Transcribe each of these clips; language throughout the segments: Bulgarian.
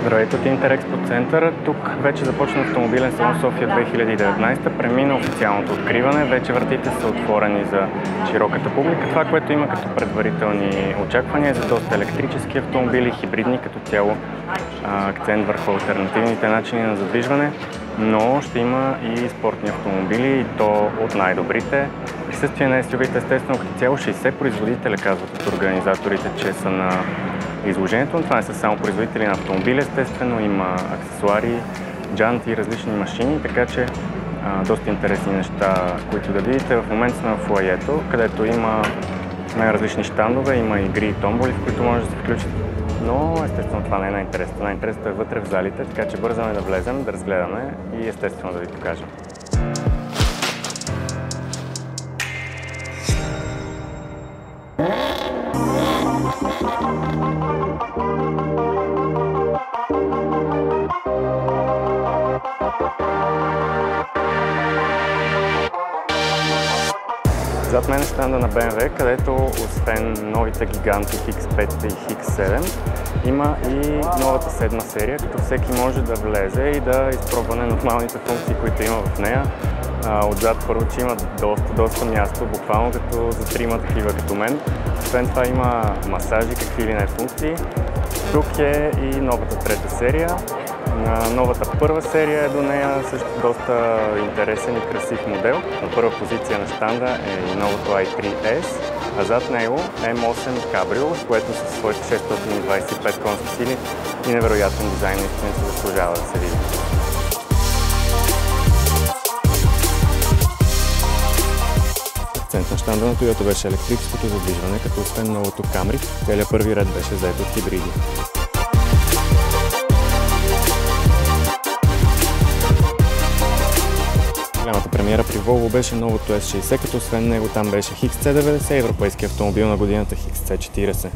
Здравейте от Интерекспо центъра. Тук вече започна автомобилен салон София 2019. Премина официалното откриване. Вече вратите са отворени за широката публика. Това, което има като предварителни очаквания е за доста електрически автомобили, хибридни като цяло, акцент върху алтернативните начини на задвижване, но ще има и спортни автомобили, и то от най-добрите. Присъствие на SUV-те естествено като цяло 60 производителя, казват от организаторите, че са на изложението, но това не са само производители на автомобили, естествено има аксесуари, джанти, различни машини, така че доста интересни неща, които да видите. В момента сме в фоайето, където има най-различни щандове, има игри и томболи, в които може да се включат, но естествено това не е най-интересното. Най-интересното е вътре в залите, така че бързаме да влезем, да разгледаме и естествено да ви покажем. Зад мен е щанда на BMW, където освен новите гиганти X5 и X7, има и новата седма серия, като всеки може да влезе и да изпробва нормалните функции, които има в нея. Отзад първо, че има доста място, буквално като за трима такива като мен. Освен това има масажи, какви ли не функции. Тук е и новата трета серия. Новата първа серия е до нея, също доста интересен и красив модел. На първа позиция на щанда е и новото i3S, а зад него M8 Cabrio, с което със своите 625 конски сили и невероятен дизайн наистина се заслужава да се види. Акцент на щанда на Toyota беше електрическото задвижване, като освен новото Camry, целият първи ред беше зает от хибриди. Голямата премиера при Volvo беше новото S60, като освен него там беше XC90, европейски автомобил на годината XC40.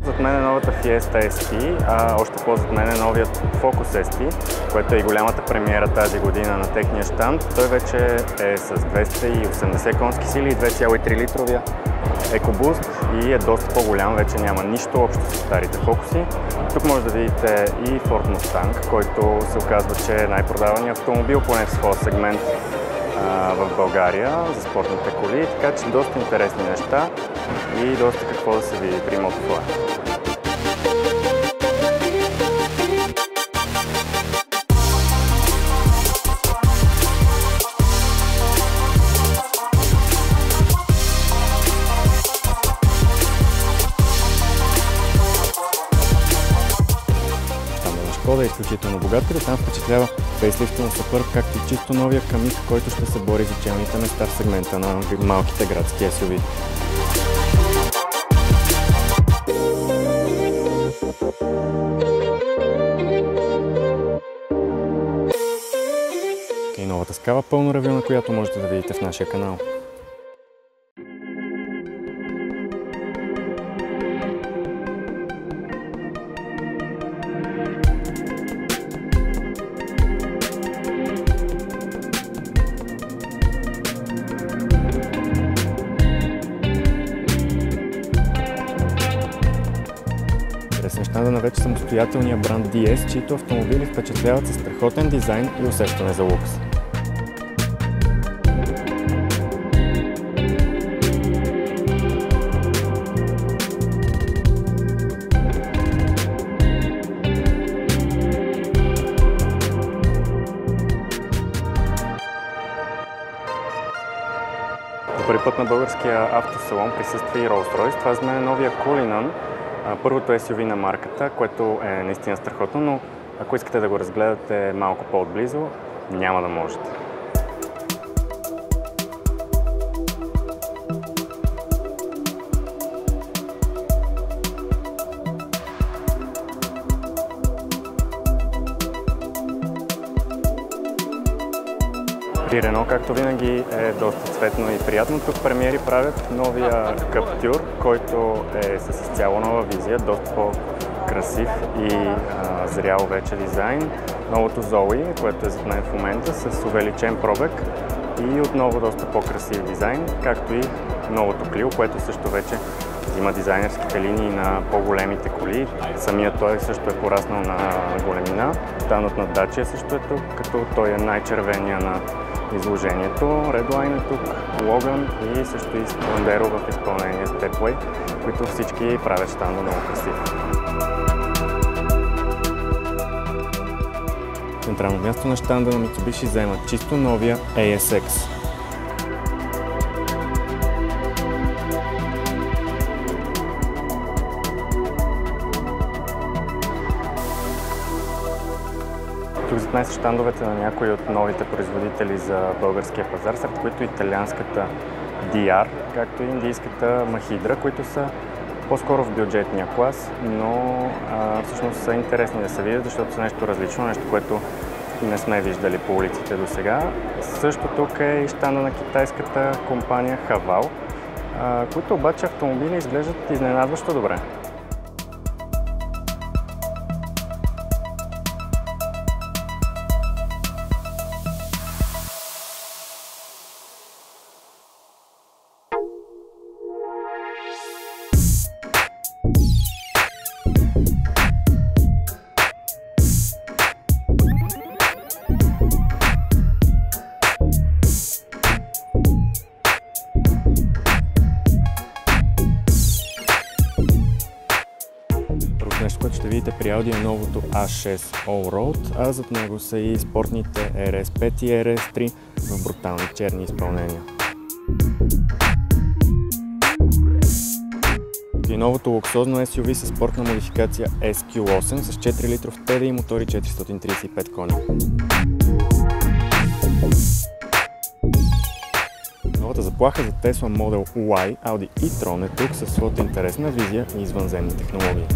Зад мен е новата Fiesta ST, а още по-зад мен е новият Focus ST, което е и голямата премиера тази година на техния щанд. Той вече е с 280 конски сили и 2,3 литровия EcoBoost и е доста по-голям, вече няма нищо общо с старите фокуси. Тук може да видите и Ford Mustang, който се оказва, че е най-продаваният автомобил, поне в своя сегмент в България за спортните коли, така че доста интересни неща и доста какво да се види при Motovfly. Шкода е изключително богат, като там впечатлява фейслифта на Superb, както и чисто новия Kamiq, който ще се бори за челните места в сегмента на малките градски SUV. И новата Scala пълно ревю, на която можете да видите в нашия канал. Щанда на вече самостоятелния бранд DS, чието автомобили впечатляват със страхотен дизайн и усещане за лукс. За първи път на българския автосалон присъства и Rolls-Royce. Това за мен е новия Cullinan. Първото SUV на марката, което е наистина страхотно, но ако искате да го разгледате малко по-отблизо, няма да можете. При Renault, както винаги, е доста цветно и приятно. Тук премиери правят новия Captur, който е с изцяло нова визия, доста по-красив и зрял вече дизайн. Новото Zoe, което е зад мен в момента, с увеличен пробег и отново доста по-красив дизайн, както и новото Clio, което също вече взима дизайнерските линии на по-големите коли. Самият той също е пораснал на големина. Данът на Dacia също е тук, като той е най-червения на изложението. Redline е тук, Logan и също и Sandero в изпълнение Stepway, които всички правят щанда много красив. Централно място на щанда на Mitsubishi заема чисто новия ASX. Тук зад мен са щандовете на някои от новите производители за българския пазар, сред които италианската DR, както и индийската Mahindra, които са по-скоро в бюджетния клас, но всъщност са интересни да се видят, защото са нещо различно, нещо, което не сме виждали по улиците до сега. Също тук е и щанда на китайската компания Haval, които обаче автомобили изглеждат изненадващо добре. Нещо, което ще видите при Audi е новото A6 Allroad, а зад него са и спортните RS5 и RS3 в брутални черни изпълнения. И новото луксозно SUV със спортна модификация SQ8 с 4 литров TDI и мотори 435 коня. Новата заплаха за Tesla Model Y, Audi e-tron е тук със своята интересна визия и извънземни технологии.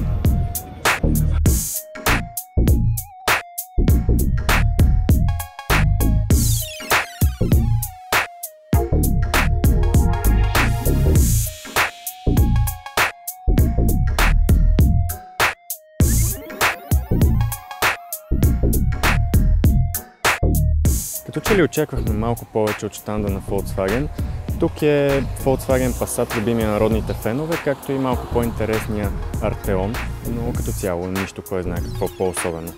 Като че ли очаквахме малко повече от щанда на Volkswagen, тук е Volkswagen Passat, любимия народните фенове, както и малко по-интересния Arteon, но като цяло нищо кой знае какво по-особено.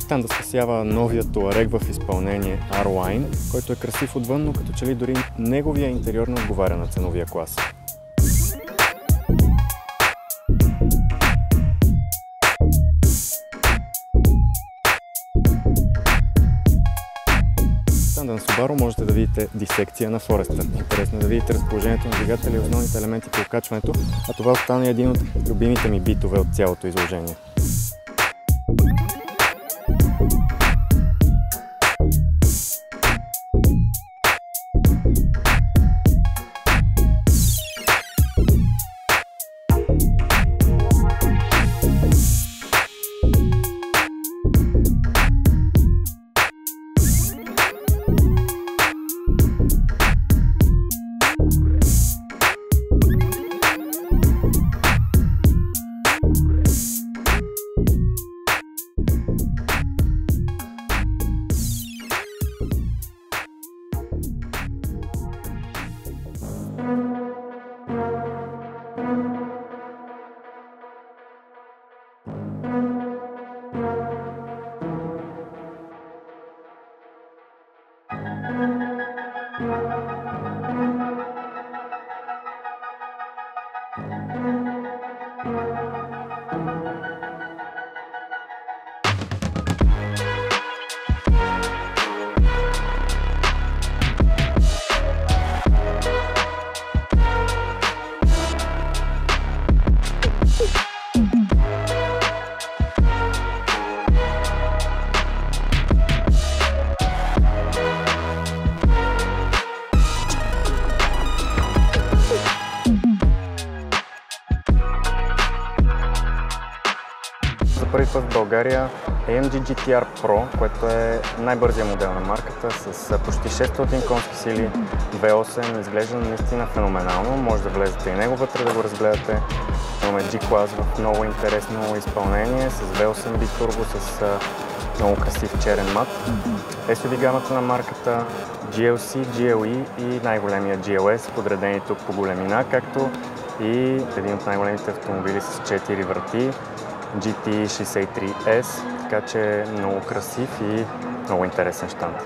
Щанда спасява новия Touareg в изпълнение R-Line, който е красив отвън, но като че ли дори неговия интериор не отговаря на ценовия клас. В щанда на Subaru можете да видите дисекция на Forester. Интересно да видите разположението на двигателя и основните елементи по окачването, а това остана един от любимите ми битове от цялото изложение. За първи път в България AMG GT-R Pro, което е най-бързия модел на марката с почти 600 конски сили, V8, изглежда наистина феноменално. Може да влезете и него вътре да го разгледате. Имаме G-Class в много интересно изпълнение с V8 битурбо, с много красив черен мат. SUV гамата на марката, GLC, GLE и най-големия GLS, подредени тук по големина, както и един от най-големите автомобили с 4 врати, GT63S, така че много красив и много интересен щанд.